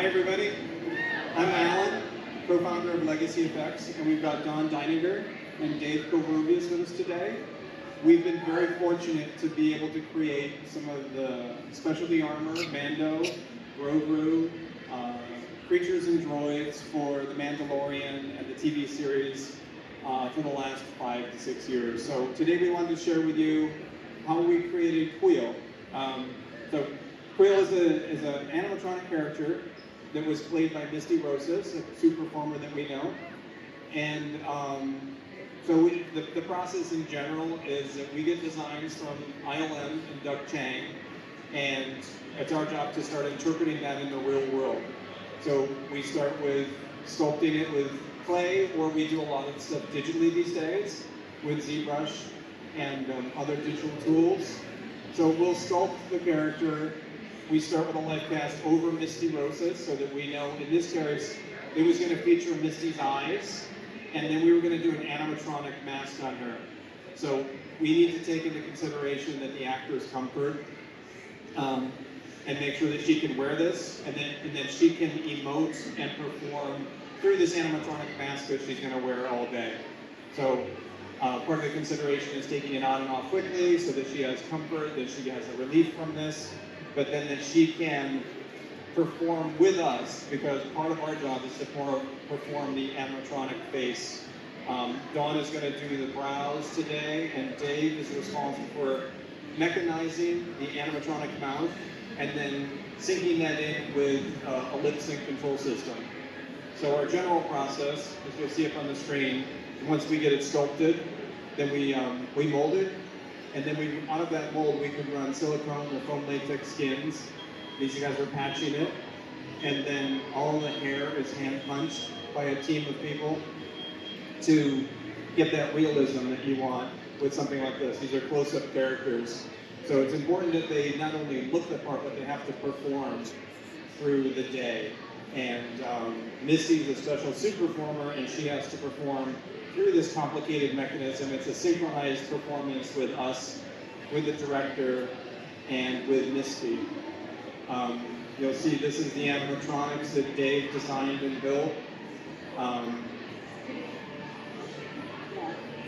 Hi everybody, I'm Alan, co-founder of Legacy Effects, and we've got Don Deininger and Dave Covarrubias with us today. We've been very fortunate to be able to create some of the specialty armor, Mando, Grogu, creatures and droids for the Mandalorian and the TV series for the last 5 to 6 years. So today we wanted to share with you how we created Kuiil. So Kuiil is an animatronic character that was played by Misty Rosas, a super performer that we know. And the process in general is that we get designs from ILM and Doug Chang, and it's our job to start interpreting that in the real world. So we start with sculpting it with clay, or we do a lot of stuff digitally these days with ZBrush and other digital tools. So we'll sculpt the character. We start with a light cast over Misty Rosas so that we know, in this case, it was going to feature Misty's eyes, and then we were going to do an animatronic mask on her. So we need to take into consideration that the actor's comfort and make sure that she can wear this, and then she can emote and perform through this animatronic mask that she's going to wear all day. So part of the consideration is taking it on and off quickly so that she has comfort, that she has a relief from this, but then that she can perform with us, because part of our job is to perform the animatronic face. Dawn is going to do the brows today, and Dave is responsible for mechanizing the animatronic mouth and then syncing that in with a lip sync control system. So our general process, as you'll see up on the screen, once we get it sculpted, then we mold it, and then out of that mold we could run silicone or foam latex skins. These guys are patching it, and then all the hair is hand punched by a team of people to get that realism that you want with something like this. These are close-up characters. So it's important that they not only look the part, but they have to perform through the day. And Misty's a special super performer, and she has to perform through this complicated mechanism. It's a synchronized performance with us, with the director, and with Misty. You'll see this is the animatronics that Dave designed and built. So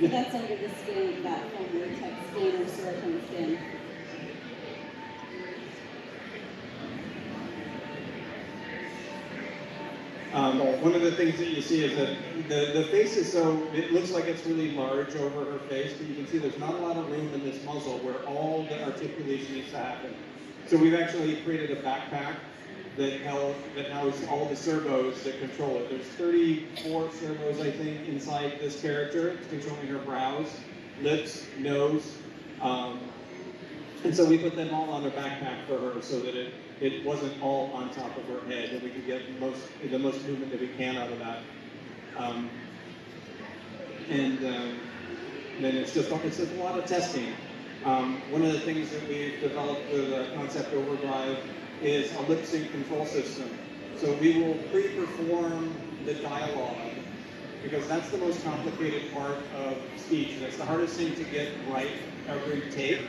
that's under the skin, that foam latex skin or silicone skin. One of the things that you see is that the face is it looks like it's really large over her face, but you can see there's not a lot of room in this muzzle where all the articulation needs to happen. So we've actually created a backpack that houses all the servos that control it. There's 34 servos, I think, inside this character, controlling her brows, lips, nose. And so we put them all on a backpack for her so that it wasn't all on top of her head, and we could get the most movement that we can out of that. Then it's just a lot of testing. One of the things that we've developed with Concept Overdrive is a lip sync control system. So we will pre-perform the dialogue, because that's the most complicated part of speech, and it's the hardest thing to get right every take.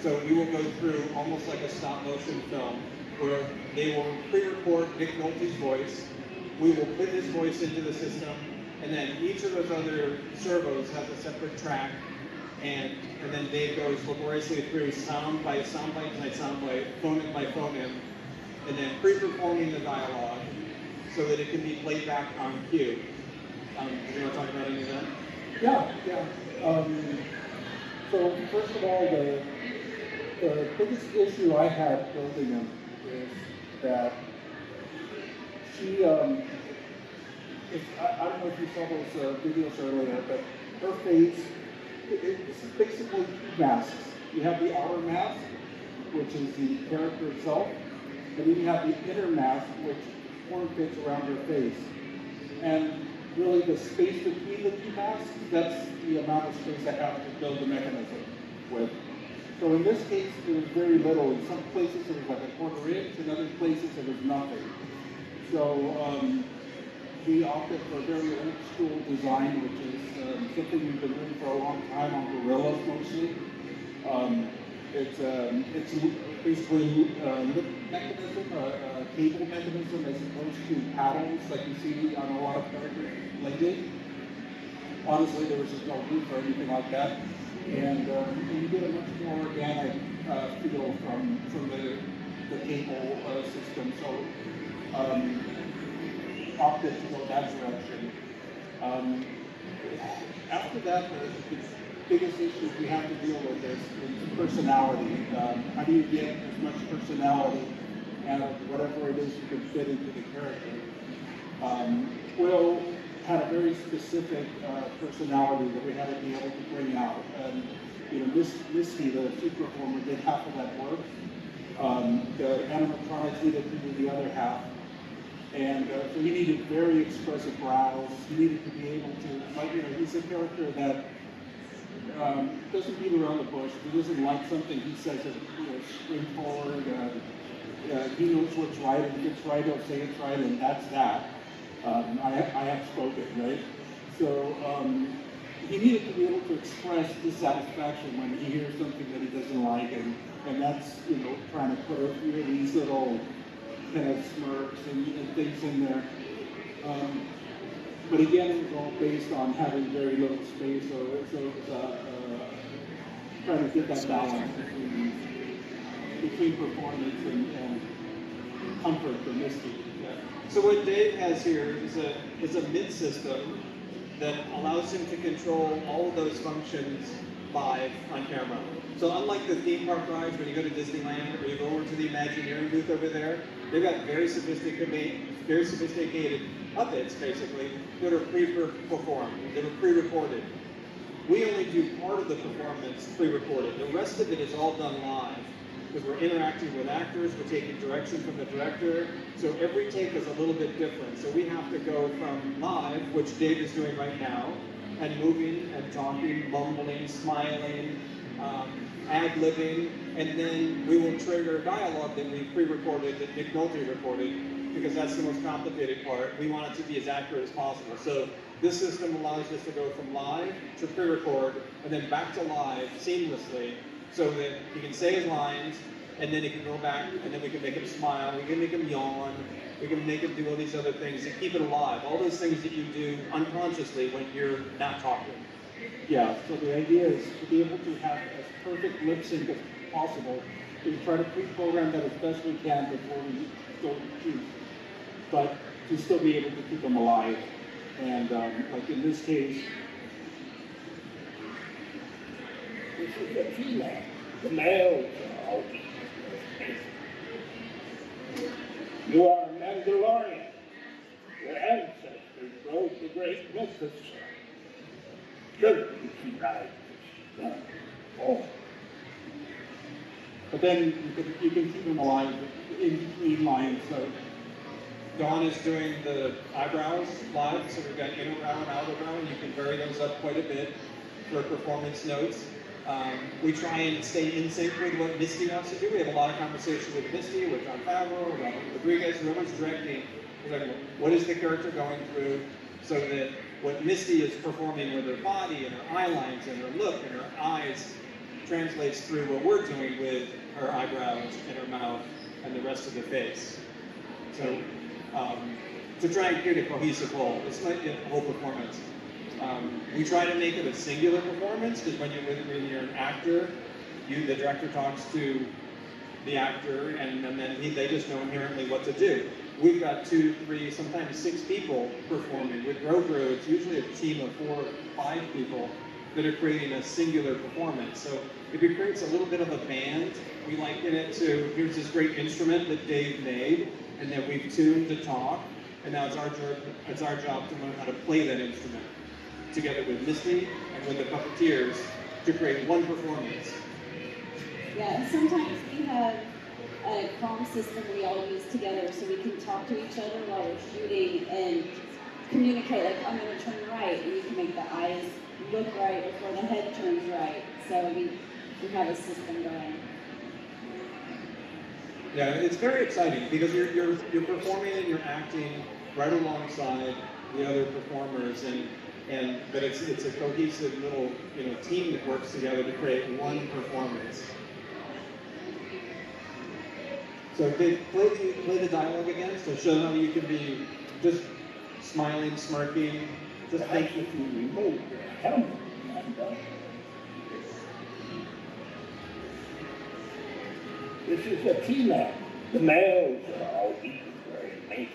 So we will go through almost like a stop motion film, where they will pre-record Nick Nolte's voice, we will put his voice into the system, and then each of those other servos has a separate track, and then Dave goes laboriously through sound by sound bite by sound bite, phone in by phone in, and then pre-performing the dialogue so that it can be played back on cue. Do you want to talk about any of that? Yeah. So first of all, the biggest issue I had building him is that she, I don't know if you saw those videos earlier, but her face, this is basically two masks. You have the outer mask, which is the character itself, and then you have the inner mask, which form fits around her face. And really the space between the two masks, that's the amount of space I have to build the mechanism with. So in this case, there was very little. In some places it was like a quarter inch, in other places it was nothing. So we opted for a very old school design, which is something we've been doing for a long time on gorillas mostly. It's basically a mechanism, a cable mechanism, as opposed to paddles like you see on a lot of characters lately. Honestly, there was just no roof or anything like that, and you get a much more organic feel from the cable system. So opted to go that direction. After that, the biggest issues we have to deal with is personality. How do you get as much personality out of whatever it is you can fit into the character? Will had a very specific personality that we had to be able to bring out. And you know, Misty, the suit performer, did half of that work. The animatronics needed to do the other half. And so he needed very expressive brows. He needed to be able to, like, you know, he's a character that doesn't beat around the bush. If he doesn't like something, he says it, you know, straightforward. He knows what's right. If it's right, he'll say it's right, and that's that. I have spoken, right? So he needed to be able to express dissatisfaction when he hears something that he doesn't like, and that's, you know, trying to put a few of these little kind of smirks and things in there. But again, it was all based on having very little space, so it was trying to get that balance between performance and comfort for Misty. Yeah. So what Dave has here is a mid system that allows him to control all of those functions live on camera. So unlike the theme park rides, when you go to Disneyland or you go over to the Imagineering booth over there, they've got very sophisticated puppets, basically, that are pre-performed, that are pre-recorded. We only do part of the performance pre-recorded. The rest of it is all done live, because we're interacting with actors, we're taking direction from the director, so every take is a little bit different. So we have to go from live, which Dave is doing right now, and moving and talking, mumbling, smiling, ad-libbing, and then we will trigger dialogue that we pre-recorded, that Nick Nolte recorded, because that's the most complicated part. We want it to be as accurate as possible. So this system allows us to go from live to pre-record, and then back to live seamlessly, so that he can say his lines, and then he can go back, and then we can make him smile, we can make him yawn, we can make him do all these other things to keep it alive. All those things that you do unconsciously when you're not talking. Yeah, so the idea is to be able to have as perfect lip sync as possible. We try to pre-program that as best we can before we go to shoot, but to still be able to keep them alive. And like in this case, this is the female. The males are all. You are a Mandalorian. Your ancestors rode the great Lucas. Good, you guys. Oh. but then you can keep them alive in between lines. So Dawn is doing the eyebrows live, so we've got inner brow and outer brow, and you can vary those up quite a bit for performance notes. We try and stay in sync with what Misty wants to do. We have a lot of conversation with Misty, with John Favreau, with Rodriguez, whoever's directing. Like, what is the character going through, so that what Misty is performing with her body and her eye lines and her look and her eyes translates through what we're doing with her eyebrows and her mouth and the rest of the face. So to try and create a cohesive whole, it's like a whole performance. We try to make it a singular performance, because when you're an actor, the director talks to the actor, and then they just know inherently what to do. We've got 2, 3, sometimes 6 people performing. With Grogu, it's usually a team of 4 or 5 people that are creating a singular performance. So if it creates a little bit of a band, we liken it to, here's this great instrument that Dave made, and then we've tuned to talk, and now it's our job to learn how to play that instrument together with Misty and with the puppeteers to create one performance. Yeah, and sometimes we have a comm system we all use together so we can talk to each other while we're shooting and communicate, like, I'm going to turn right, and you can make the eyes look right before the head turns right. So we have a system going. Yeah, it's very exciting because you're performing and you're acting right alongside the other performers, but it's a cohesive little team that works together to create one performance. So Dave, play the dialogue again, so show how you can be just smiling, smirking, just Thank thinking. you to remove the helmet. And, this is a tea lamp. The males are all eating very amazing.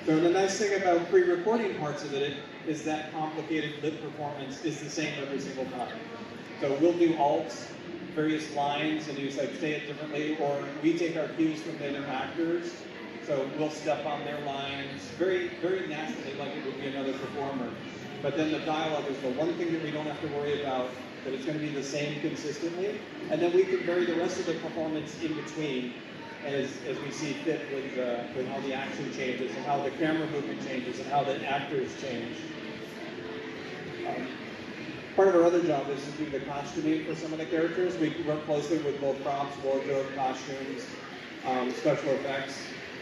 So the nice thing about pre-recording parts of it is that complicated lip performance is the same every single time. So we'll do alts, various lines, and you like say it differently, or we take our cues from the other actors. So we'll step on their lines very, very naturally, like it would be another performer. But then the dialogue is the one thing that we don't have to worry about, that it's going to be the same consistently. And then we can vary the rest of the performance in between as we see fit with how the action changes and how the camera movement changes and how the actors change. Part of our other job is to do the costuming for some of the characters. We work closely with both props, wardrobe, costumes, special effects.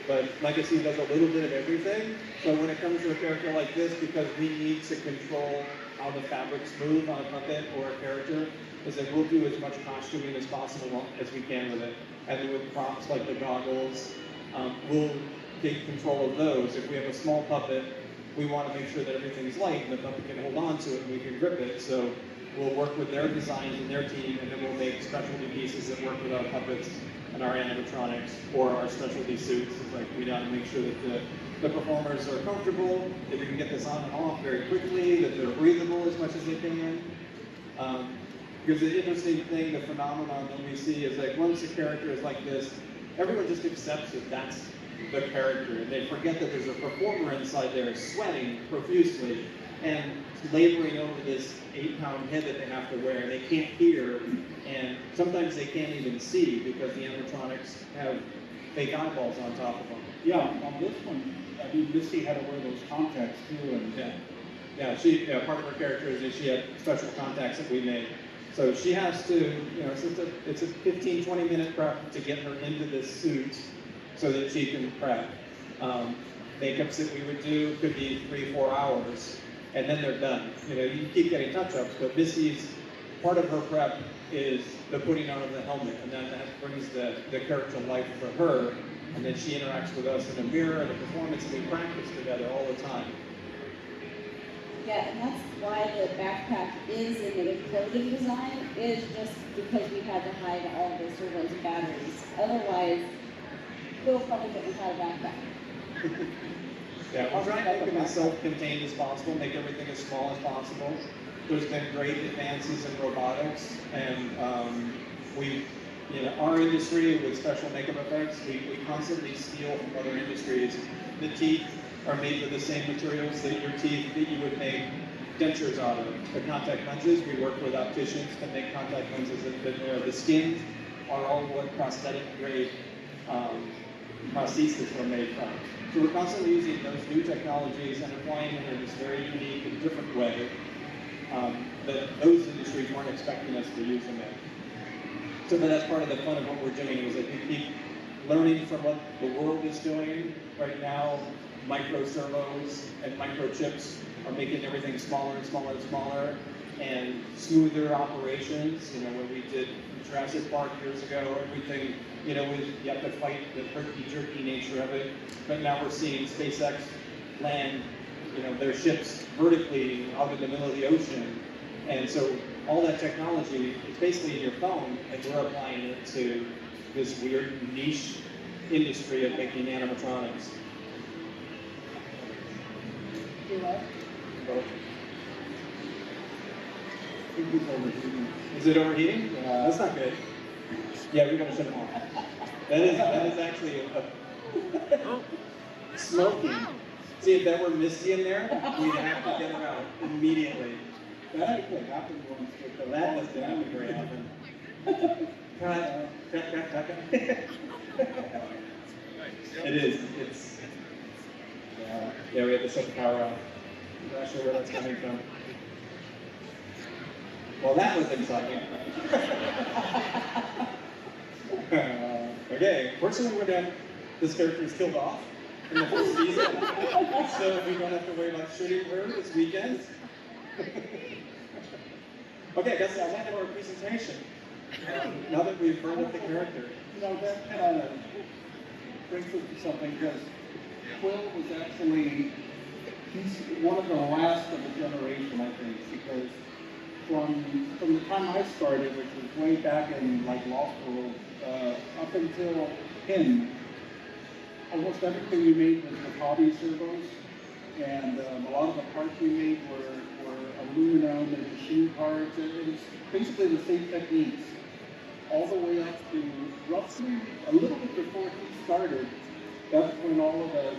But Legacy does a little bit of everything. So when it comes to a character like this, because we need to control how the fabrics move on a puppet or a character, is that we'll do as much costuming as possible as we can with it. And then with props like the goggles, we'll take control of those. If we have a small puppet, we want to make sure that everything's light and the puppet can hold on to it and we can grip it. So we'll work with their designs and their team, and then we'll make specialty pieces that work with our puppets and our animatronics or our specialty suits. It's like we gotta make sure that the performers are comfortable, that we can get this on and off very quickly, that they're breathable as much as they can. Because the interesting thing, the phenomenon that we see is like once a character is like this, everyone just accepts that that's the character, and they forget that there's a performer inside there sweating profusely and laboring over this 8-pound head that they have to wear, and they can't hear, and sometimes they can't even see because the animatronics have fake eyeballs on top of them. Yeah, on this one, I mean, Misty had to wear those contacts too, and Part of her character is that she had special contacts that we made. So she has to, it's a 15, 20-minute prep to get her into this suit so that she can prep. Makeups that we would do could be 3-4 hours, and then they're done. You keep getting touch-ups, but Misty's, part of her prep is the putting on of the helmet, and then that brings the character to life for her, and then she interacts with us in the mirror and the performance, and we practice together all the time. Yeah, and that's why the backpack is in the clothing design, is just because we had to hide all the servos and batteries. Otherwise, we'll probably get without a backpack. Yeah, we're trying to make them as self-contained as possible, make everything as small as possible. There's been great advances in robotics, and our industry with special makeup effects, we constantly steal from other industries. The teeth are made with the same materials that your teeth that you would make dentures out of. The contact lenses, we work with opticians to make contact lenses. The skins are all what prosthetic grade prostheses are made from. So we're constantly using those new technologies and applying them in this very unique and different way that those industries weren't expecting us to use them in. So that's part of the fun of what we're doing, is that we keep learning from what the world is doing. Right now, micro servos and microchips are making everything smaller and smaller and smaller, and smoother operations. When we did Jurassic Park years ago, everything, you have to fight the herky-jerky nature of it. But now we're seeing SpaceX land, their ships vertically out in the middle of the ocean. And so all that technology, it's basically in your phone, and we're applying it to this weird niche industry of making animatronics. Do what? Is it overheating? That's not good. Yeah, we gotta shut it off. That is actually smoking. See, if that were Misty in there, we'd have to get her out immediately. that actually happened once. That doesn't happen very often. Cut. It is. It's. Yeah, we have to shut the power off. I'm not sure where that's coming from. Well, that was exciting. Okay, fortunately this character is killed off in the first season, so we don't have to worry about shooting her this weekend. Okay, I guess I went to our presentation. now that we've burned up the character. You know, that kind of brings us to something, because Kuiil was actually, he's one of the last of the generation, I think, because from the time I started, which was way back in like law school, up until him, almost everything we made was with hobby servos, and a lot of the parts we made were aluminum and machine parts. It was basically the same techniques, all the way up to roughly a little bit before he started. That's when all of the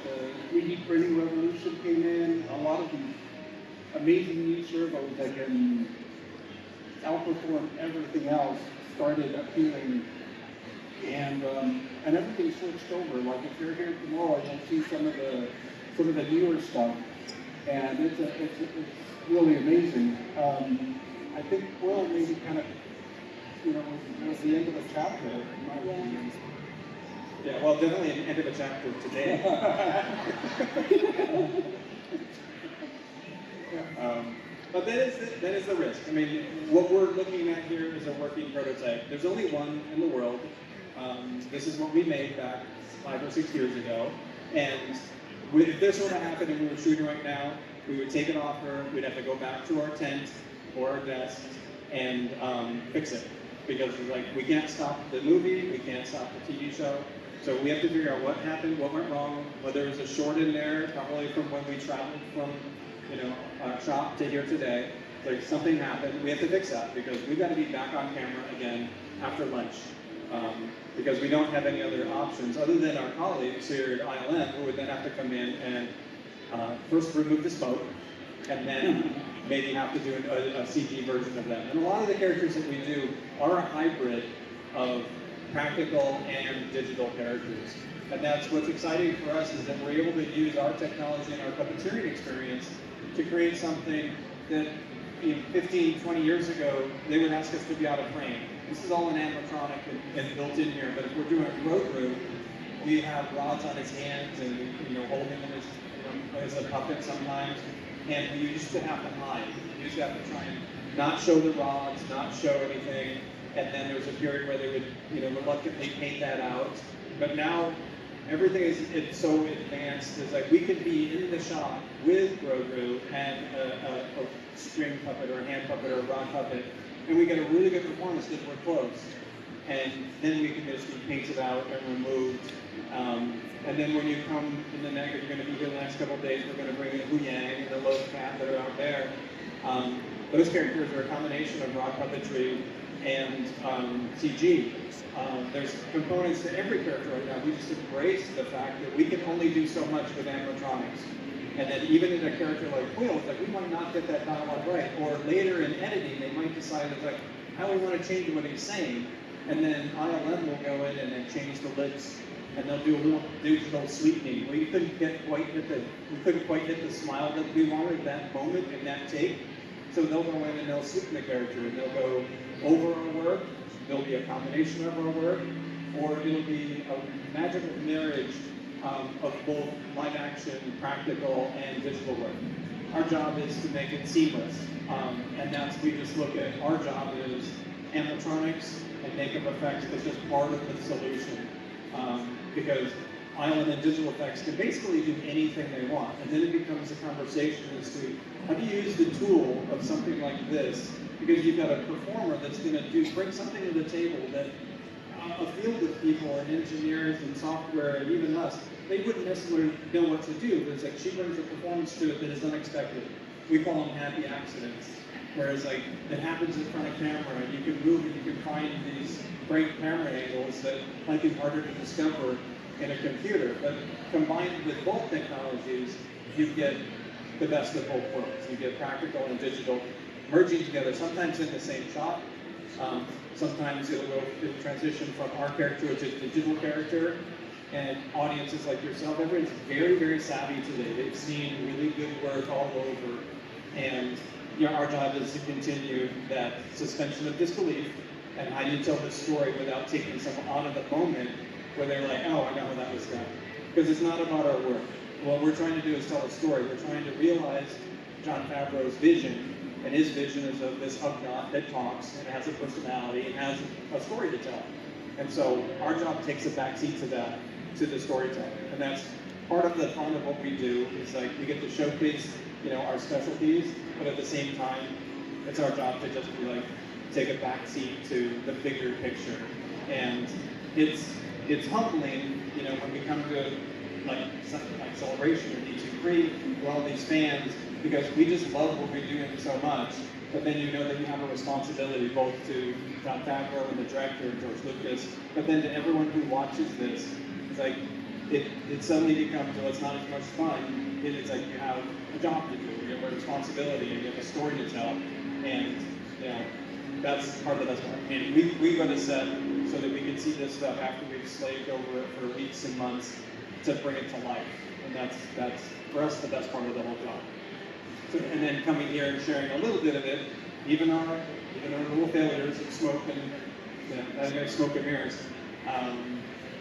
3D printing revolution came in. A lot of these amazing new servos that can outperform everything else started appearing, and everything switched over. Like if you're here tomorrow, you'll see some of the newer stuff, and it's really amazing. I think Kuiil maybe kind of, you know, was the end of the chapter. In my opinion. Yeah, well, definitely an end of a chapter today. But that is the risk. I mean, what we're looking at here is a working prototype. There's only one in the world. This is what we made back 5 or 6 years ago. And if this were to happen and we were shooting right now, we would take it off her, we'd have to go back to our tent or our desk and fix it. Because like, we can't stop the movie, we can't stop the TV show. So we have to figure out what happened, what went wrong, whether there was a short in there, probably from when we traveled from, you know, shop to here today. Like something happened, we have to fix that because we've got to be back on camera again after lunch. Because we don't have any other options other than our colleagues here at ILM who would then have to come in and first remove the smoke and then maybe have to do a CG version of them. And a lot of the characters that we do are a hybrid of practical and digital characters. And that's what's exciting for us, is that we're able to use our technology and our puppeteering experience to create something that 15, 20 years ago, they would ask us to be out of frame. This is all an animatronic and built in here, but if we're doing a road room, we have rods on his hands and, you know, holding him as a puppet sometimes, and you used to have to hide. You used to have to try and not show the rods, not show anything, and then there was a period where they would, you know, reluctantly paint that out. But now everything it's so advanced. It's like we could be in the shop with Grogu and a string puppet or a hand puppet or a rod puppet, and we get a really good performance because we're close. And then we can just be painted out and removed. And then when you come in the next, if you're going to be here the next couple of days, we're going to bring in Huyang and the Low Cat that are out there. Those characters are a combination of rod puppetry and CG. There's components to every character right now. We just embrace the fact that we can only do so much with animatronics. And then even in a character like Kuiil, it's like we might not get that dialogue right. Or later in editing, they might decide, it's like, how we want to change what he's saying. And then ILM will go in and then change the lips, and they'll do a little digital sweetening where you couldn't quite hit the smile that we wanted at that moment in that take. So they'll go in and they'll sweeten the character, and they'll go over our work. There'll be a combination of our work, or it'll be a magical marriage of both live action, practical, and digital work. Our job is to make it seamless, and that's, we just look at our job as animatronics and makeup effects as just part of the solution. Because ILM and digital effects can basically do anything they want, and then it becomes a conversation as to how do you use the tool of something like this, because you've got a performer that's going to bring something to the table that a field of people and engineers and software and even us, they wouldn't necessarily know what to do. It's like she brings a performance to it that is unexpected. We call them happy accidents. Whereas like it happens in front of camera, and you can move and you can find these great camera angles that might be harder to discover in a computer. But combined with both technologies, you get the best of both worlds. You get practical and digital merging together, sometimes in the same shot. Sometimes it'll transition from our character to a digital character. And audiences like yourself, everyone's very, very savvy today. They've seen really good work all over. And you know, our job is to continue that suspension of disbelief. And how do you tell this story without taking someone out of the moment where they're like, oh, I know how that was done. Because it's not about our work. What we're trying to do is tell a story. We're trying to realize Jon Favreau's vision And his vision is of this Ugnaught that talks and has a personality and has a story to tell. And so our job takes a backseat to that, to the storytelling. And that's part of the fun of what we do, is like we get to showcase, our specialties, but at the same time, it's our job to just be like, take a backseat to the bigger picture. And it's humbling, when we come to like Celebration or D23, we're all these fans, because we just love what we're doing so much, but then you know that you have a responsibility both to John Favreau and the director, George Lucas, but then to everyone who watches this. It's like, it suddenly becomes, well, it's not as much fun, it's like you have a job to do, you have a responsibility, and you have a story to tell, and that's part of the best part. I mean, we go to set so that we can see this stuff after we've slaved over it for weeks and months to bring it to life, and that's for us the best part of the whole job. So, and then coming here and sharing a little bit of it, even our little failures of smoke and smoke and mirrors,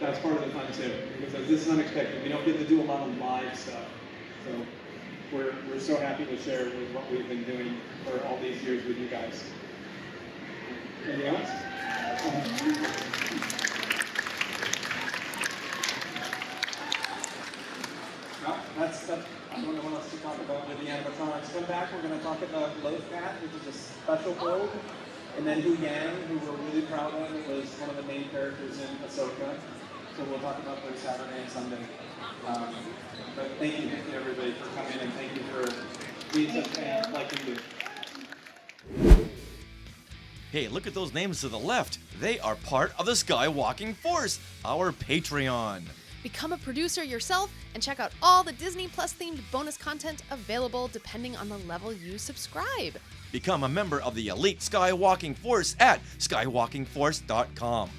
that's part of the fun too, because this is unexpected. We don't get to do a lot of live stuff, so we're so happy to share with what we've been doing for all these years with you guys. Anything else? No, that's I'm going to want us to talk about with the animatronics. Come back, we're going to talk about Loaf Cat, which is a special build, and then Hu Yang, who we're really proud of. It was one of the main characters in Ahsoka. So we'll talk about those Saturday and Sunday. But thank you everybody for coming, and thank you for being such fans like you do. Hey, look at those names to the left. They are part of the Skywalking Force, our Patreon. Become a producer yourself and check out all the Disney Plus themed bonus content available depending on the level you subscribe. Become a member of the elite Skywalking Force at skywalkingforce.com.